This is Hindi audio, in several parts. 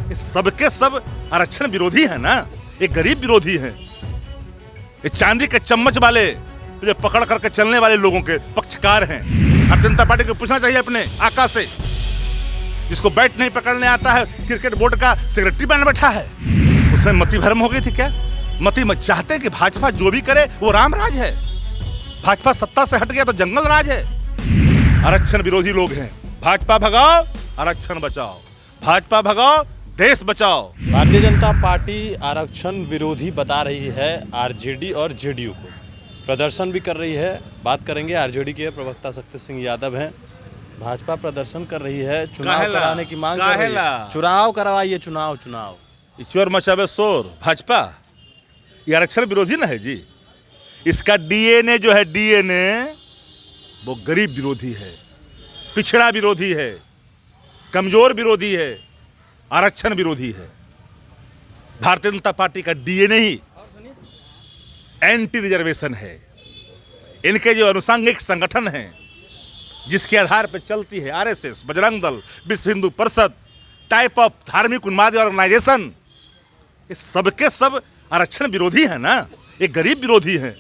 ये सबके सब आरक्षण विरोधी है ना, ये गरीब विरोधी हैं, ये चांदी के चम्मच वाले जो पकड़ करके चलने वाले लोगों के पक्षकार हैं। भारतीय जनता पार्टी को पूछना चाहिए अपने आका से, जिसको बैट नहीं पकड़ने आता है, क्रिकेट बोर्ड का सेक्रेटरी बन बैठा है, उसमें मति भ्रम हो गई थी क्या? मत चाहते हैं कि भाजपा जो भी करे वो राम राज है, भाजपा सत्ता से हट गया तो जंगल राज है। आरक्षण विरोधी लोग हैं। भाजपा भगाओ, आरक्षण बचाओ, भाजपा भगाओ, देश बचाओ। भारतीय जनता पार्टी आरक्षण विरोधी बता रही है आरजेडी और जेडीयू को, प्रदर्शन भी कर रही है। बात करेंगे आरजेडी के प्रवक्ता शक्ति सिंह यादव हैं। भाजपा प्रदर्शन कर रही है, चुनाव कराने की मांग कर रही है। चुनाव करवाइए, चुनाव ईश्वर मचावे शोर। भाजपा ये आरक्षण विरोधी ना है जी, इसका डीएनए जो है, डीएनए वो गरीब विरोधी है, पिछड़ा विरोधी है, कमजोर विरोधी है, आरक्षण विरोधी है। भारतीय जनता पार्टी का डीएनए ही एंटी रिजर्वेशन है। इनके जो अनुषंगिक संगठन हैं, जिसके आधार पर चलती है आरएसएस, बजरंग दल, विश्व हिंदू परिषद टाइप ऑफ धार्मिक उन्मादी ऑर्गेनाइजेशन, ये सबके सब आरक्षण विरोधी है ना, ये गरीब विरोधी हैं,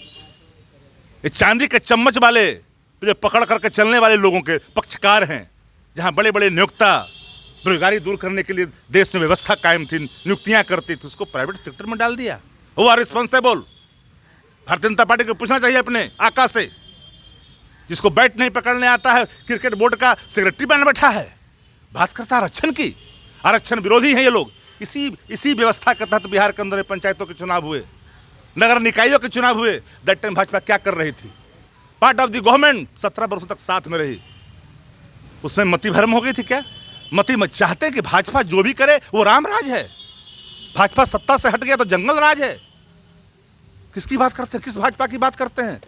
ये चांदी के चम्मच वाले जो पकड़ करके चलने वाले लोगों के पक्षकार हैं। जहां बड़े बड़े नियोक्ता बेरोजगारी दूर करने के लिए देश में व्यवस्था कायम थी, नियुक्तियां करती थी, उसको प्राइवेट सेक्टर में डाल दिया। वो are responsible. Bharatiya Janata party को पूछना चाहिए अपने आका से, जिसको बैट नहीं पकड़ने आता है, क्रिकेट बोर्ड का सेक्रेटरी बन बैठा है, बात करता है आरक्षण की। आरक्षण विरोधी हैं ये लोग। इसी व्यवस्था के तहत बिहार के अंदर पंचायतों के चुनाव हुए, नगर निकायों के चुनाव हुए। दैट टाइम भाजपा क्या कर रही थी? पार्ट ऑफ द गवर्नमेंट 17 वर्षों तक साथ में रही, उसमें मति भ्रम हो गई थी क्या? चाहते हैं कि भाजपा जो भी करे वो राम राज है, भाजपा सत्ता से हट गया तो जंगल राज है। किसकी बात करते हैं? किस भाजपा की बात करते हैं?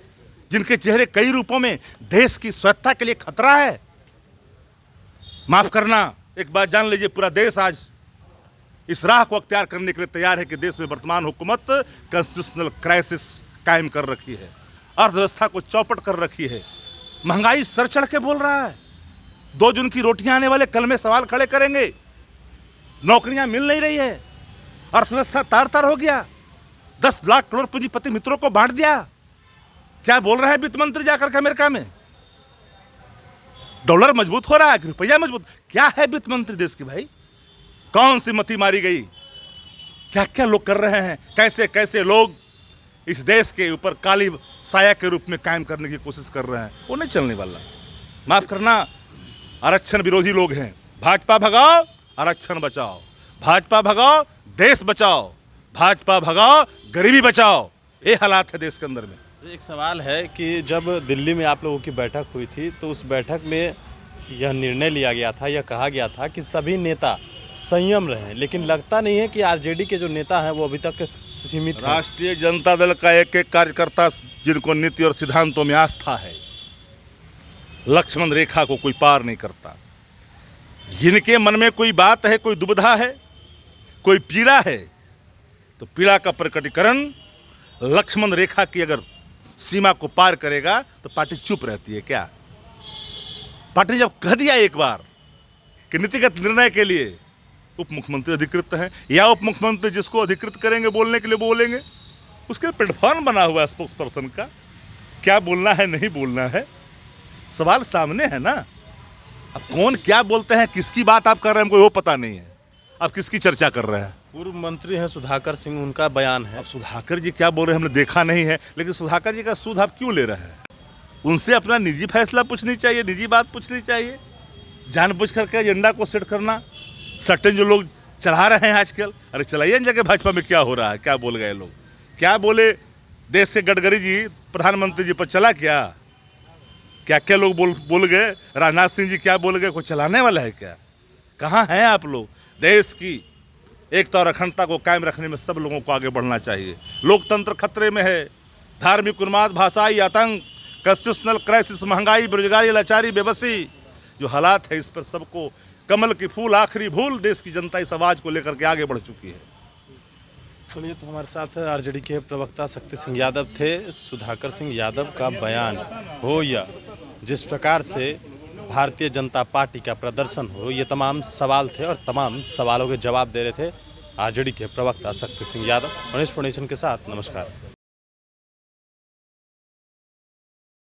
जिनके चेहरे कई रूपों में देश की स्वायत्तता के लिए खतरा है। माफ करना, एक बात जान लीजिए, पूरा देश आज इस राह को अख्तियार करने के लिए तैयार है कि देश में वर्तमान हुकूमत कॉन्स्टिट्यूशनल क्राइसिस कायम कर रखी है, अर्थव्यवस्था को चौपट कर रखी है, महंगाई सर चढ़ के बोल रहा है। 2 जून की रोटियां आने वाले कल में सवाल खड़े करेंगे। नौकरियां मिल नहीं रही है, अर्थव्यवस्था तार तार हो गया, 10 लाख करोड़ पूंजीपति मित्रों को बांट दिया। क्या बोल रहा है वित्त मंत्री जाकर के अमेरिका में? डॉलर मजबूत हो रहा है कि रुपया मजबूत? क्या है वित्त मंत्री देश की भाई? कौन सी मती मारी गई? क्या क्या लोग कर रहे हैं, कैसे कैसे लोग इस देश के ऊपर काली साया के रूप में कायम करने की कोशिश कर रहे हैं, वो नहीं चलने वाला। माफ करना, आरक्षण विरोधी लोग हैं। भाजपा भगाओ, आरक्षण बचाओ, भाजपा भगाओ, देश बचाओ, भाजपा भगाओ, गरीबी बचाओ। ये हालात है देश के अंदर में। एक सवाल है कि जब दिल्ली में आप लोगों की बैठक हुई थी तो उस बैठक में यह निर्णय लिया गया था, यह कहा गया था कि सभी नेता संयम रहें, लेकिन लगता नहीं है कि आरजेडी के जो नेता हैं वो अभी तक सीमित हैं। राष्ट्रीय जनता दल का एक एक कार्यकर्ता जिनको नीति और सिद्धांतों में आस्था है, लक्ष्मण रेखा को कोई पार नहीं करता। जिनके मन में कोई बात है, कोई दुविधा है, कोई पीड़ा है, तो पीड़ा का प्रकटीकरण लक्ष्मण रेखा की अगर सीमा को पार करेगा तो पार्टी चुप रहती है क्या? पार्टी जब कह दिया एक बार कि नीतिगत निर्णय के लिए उप मुख्यमंत्री अधिकृत हैं, या उप मुख्यमंत्री जिसको अधिकृत करेंगे बोलने के लिए बोलेंगे, उसके प्लेटफॉर्म बना हुआ है स्पोक्स पर्सन का, क्या बोलना है नहीं बोलना है, सवाल सामने है ना। अब कौन क्या बोलते हैं, किसकी बात आप कर रहे हैं, हमको वो पता नहीं है। आप किसकी चर्चा कर रहे हैं? पूर्व मंत्री हैं सुधाकर सिंह, उनका बयान है। अब सुधाकर जी क्या बोल रहे हैं हमने देखा नहीं है, लेकिन सुधाकर जी का सूद आप क्यों ले रहे हैं? उनसे अपना निजी फैसला पूछनी चाहिए, निजी बात पूछनी चाहिए। जानबूझ करके एजेंडा को सेट करना, सर्टेन जो लोग चला रहे हैं आजकल, अरे चलाइए जगह भाजपा में क्या हो रहा है, क्या बोल गए लोग, क्या बोले देश के गडकरी जी प्रधानमंत्री जी पर चला क्या क्या लोग बोल गए, राजनाथ सिंह जी क्या बोल गए, कोई चलाने वाला है क्या? कहाँ हैं आप लोग? देश की एकता और अखंडता को कायम रखने में सब लोगों को आगे बढ़ना चाहिए। लोकतंत्र खतरे में है। धार्मिक उन्माद, भाषाई आतंक, कॉन्स्टिट्यूशनल क्राइसिस, महंगाई, बेरोजगारी, लाचारी, बेबसी, जो हालात है, इस पर सबको कमल की फूल आखिरी भूल देश की जनता इस आवाज को लेकर के आगे बढ़ चुकी है। चलिए, तो हमारे साथ आरजेडी के प्रवक्ता शक्ति सिंह यादव थे। सुधाकर सिंह यादव का बयान हो या जिस प्रकार से भारतीय जनता पार्टी का प्रदर्शन हो, ये तमाम सवाल थे और तमाम सवालों के जवाब दे रहे थे आरजेडी के प्रवक्ता शक्ति सिंह यादव। गणेश फाउंडेशन के साथ नमस्कार।